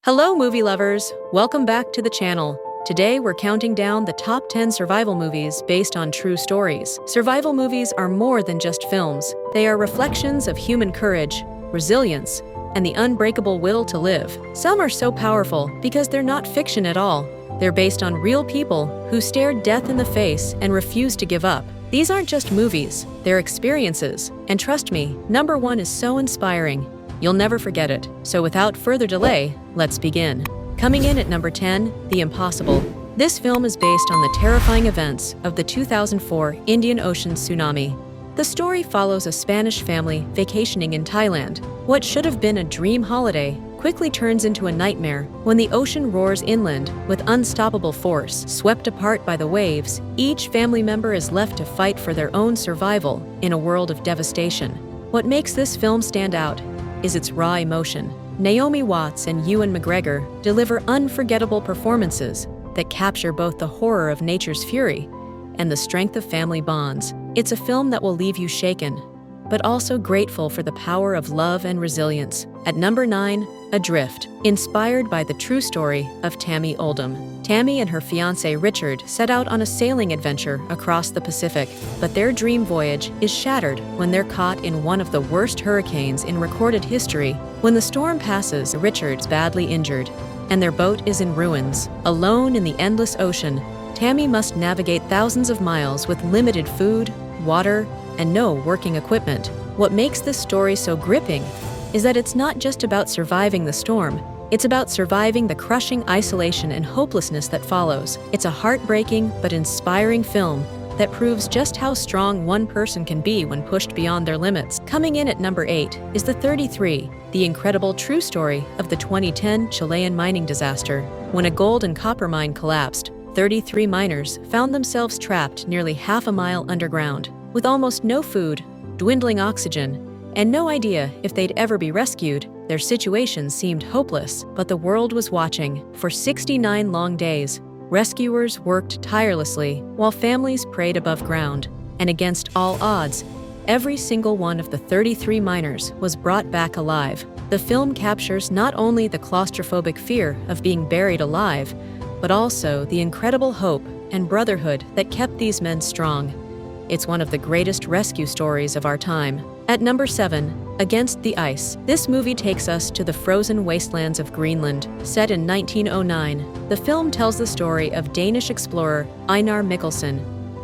Hello, movie lovers! Welcome back to the channel. Today, we're counting down the top 10 survival movies based on true stories. Survival movies are more than just films. They are reflections of human courage, resilience, and the unbreakable will to live. Some are so powerful because they're not fiction at all. They're based on real people who stared death in the face and refused to give up. These aren't just movies, they're experiences. And trust me, number 1 is so inspiring. You'll never forget it. So without further delay, let's begin. Coming in at number 10, The Impossible. This film is based on the terrifying events of the 2004 Indian Ocean tsunami. The story follows a Spanish family vacationing in Thailand. What should have been a dream holiday quickly turns into a nightmare when the ocean roars inland with unstoppable force. Swept apart by the waves, each family member is left to fight for their own survival in a world of devastation. What makes this film stand out is its raw emotion. Naomi Watts and Ewan McGregor deliver unforgettable performances that capture both the horror of nature's fury and the strength of family bonds. It's a film that will leave you shaken, but also grateful for the power of love and resilience. At number 9, Adrift. Inspired by the true story of Tammy Oldham. Tammy and her fiancé Richard set out on a sailing adventure across the Pacific, but their dream voyage is shattered when they're caught in one of the worst hurricanes in recorded history. When the storm passes, Richard's badly injured, and their boat is in ruins. Alone in the endless ocean, Tammy must navigate thousands of miles with limited food, water, and no working equipment. What makes this story so gripping is that it's not just about surviving the storm, it's about surviving the crushing isolation and hopelessness that follows. It's a heartbreaking but inspiring film that proves just how strong one person can be when pushed beyond their limits. Coming in at number 8 is The 33, the incredible true story of the 2010 Chilean mining disaster. When a gold and copper mine collapsed, 33 miners found themselves trapped nearly half a mile underground, with almost no food, dwindling oxygen, and no idea if they'd ever be rescued. Their situation seemed hopeless, but the world was watching. For 69 long days, rescuers worked tirelessly while families prayed above ground. And against all odds, every single one of the 33 miners was brought back alive. The film captures not only the claustrophobic fear of being buried alive, but also the incredible hope and brotherhood that kept these men strong. It's one of the greatest rescue stories of our time. At number 7, Against the Ice. This movie takes us to the frozen wastelands of Greenland. Set in 1909, the film tells the story of Danish explorer Einar Mikkelsen,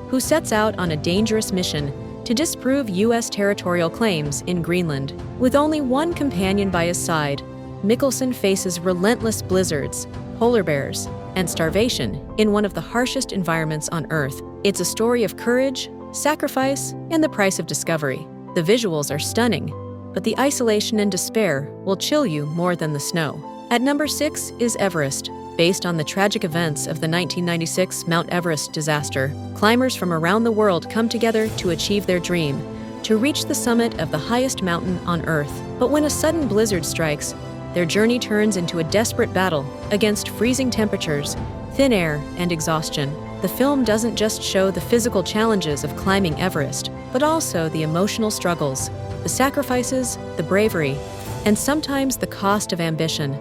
who sets out on a dangerous mission to disprove U.S. territorial claims in Greenland. With only one companion by his side, Mikkelsen faces relentless blizzards, polar bears, and starvation in one of the harshest environments on Earth. It's a story of courage, sacrifice, and the price of discovery. The visuals are stunning, but the isolation and despair will chill you more than the snow. At number 6 is Everest. Based on the tragic events of the 1996 Mount Everest disaster, climbers from around the world come together to achieve their dream, to reach the summit of the highest mountain on Earth. But when a sudden blizzard strikes, their journey turns into a desperate battle against freezing temperatures, thin air, and exhaustion. The film doesn't just show the physical challenges of climbing Everest, but also the emotional struggles, the sacrifices, the bravery, and sometimes the cost of ambition.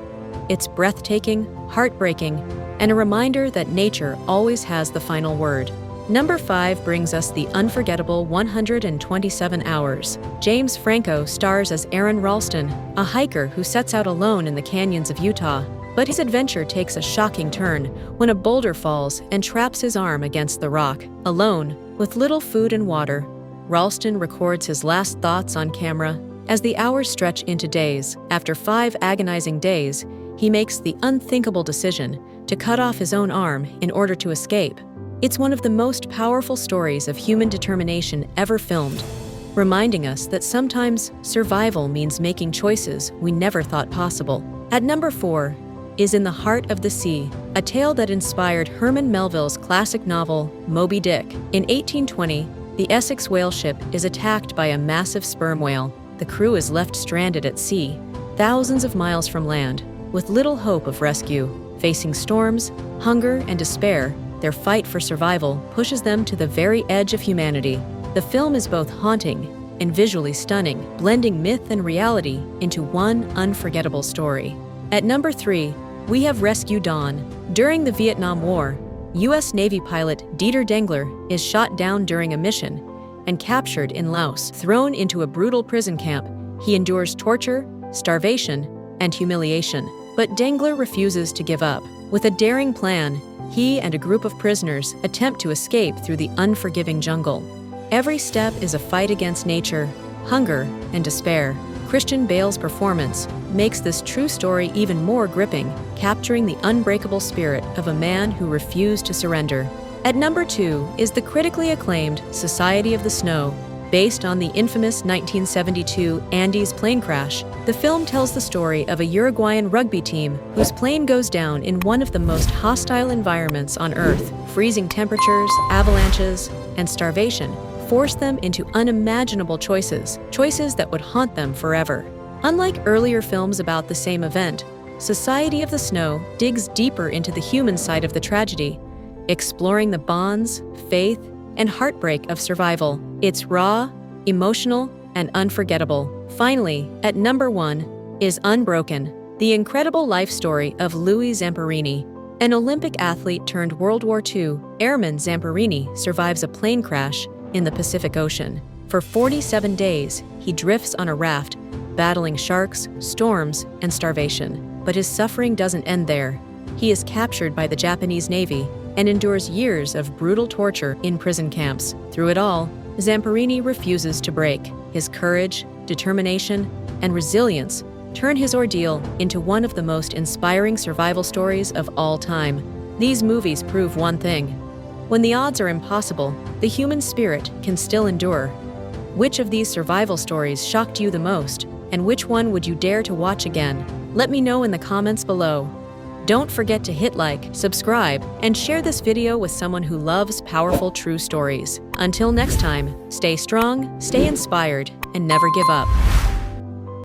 It's breathtaking, heartbreaking, and a reminder that nature always has the final word. Number 5 brings us the unforgettable 127 Hours. James Franco stars as Aaron Ralston, a hiker who sets out alone in the canyons of Utah. But his adventure takes a shocking turn when a boulder falls and traps his arm against the rock. Alone, with little food and water, Ralston records his last thoughts on camera as the hours stretch into days. After 5 agonizing days, he makes the unthinkable decision to cut off his own arm in order to escape. It's one of the most powerful stories of human determination ever filmed, reminding us that sometimes survival means making choices we never thought possible. At number 4 is In the Heart of the Sea, a tale that inspired Herman Melville's classic novel, Moby Dick. In 1820, the Essex whale ship is attacked by a massive sperm whale. The crew is left stranded at sea, thousands of miles from land, with little hope of rescue. Facing storms, hunger, and despair, their fight for survival pushes them to the very edge of humanity. The film is both haunting and visually stunning, blending myth and reality into one unforgettable story. At number 3, We have rescued Dawn. During the Vietnam War, U.S. Navy pilot Dieter Dengler is shot down during a mission and captured in Laos. Thrown into a brutal prison camp, he endures torture, starvation, and humiliation. But Dengler refuses to give up. With a daring plan, he and a group of prisoners attempt to escape through the unforgiving jungle. Every step is a fight against nature, hunger, and despair. Christian Bale's performance makes this true story even more gripping, capturing the unbreakable spirit of a man who refused to surrender. At number 2 is the critically acclaimed Society of the Snow. Based on the infamous 1972 Andes plane crash, the film tells the story of a Uruguayan rugby team whose plane goes down in one of the most hostile environments on Earth. Freezing temperatures, avalanches, and starvation force them into unimaginable choices that would haunt them forever. Unlike earlier films about the same event, Society of the Snow digs deeper into the human side of the tragedy, exploring the bonds, faith, and heartbreak of survival. It's raw, emotional, and unforgettable. Finally, at number 1 is Unbroken, the incredible life story of Louis Zamperini. An Olympic athlete turned World War II airman, Zamperini survives a plane crash in the Pacific Ocean. For 47 days, he drifts on a raft, battling sharks, storms, and starvation. But his suffering doesn't end there. He is captured by the Japanese Navy and endures years of brutal torture in prison camps. Through it all, Zamperini refuses to break. His courage, determination, and resilience turn his ordeal into one of the most inspiring survival stories of all time. These movies prove one thing: when the odds are impossible, the human spirit can still endure. Which of these survival stories shocked you the most, and which one would you dare to watch again? Let me know in the comments below. Don't forget to hit like, subscribe, and share this video with someone who loves powerful true stories. Until next time, stay strong, stay inspired, and never give up.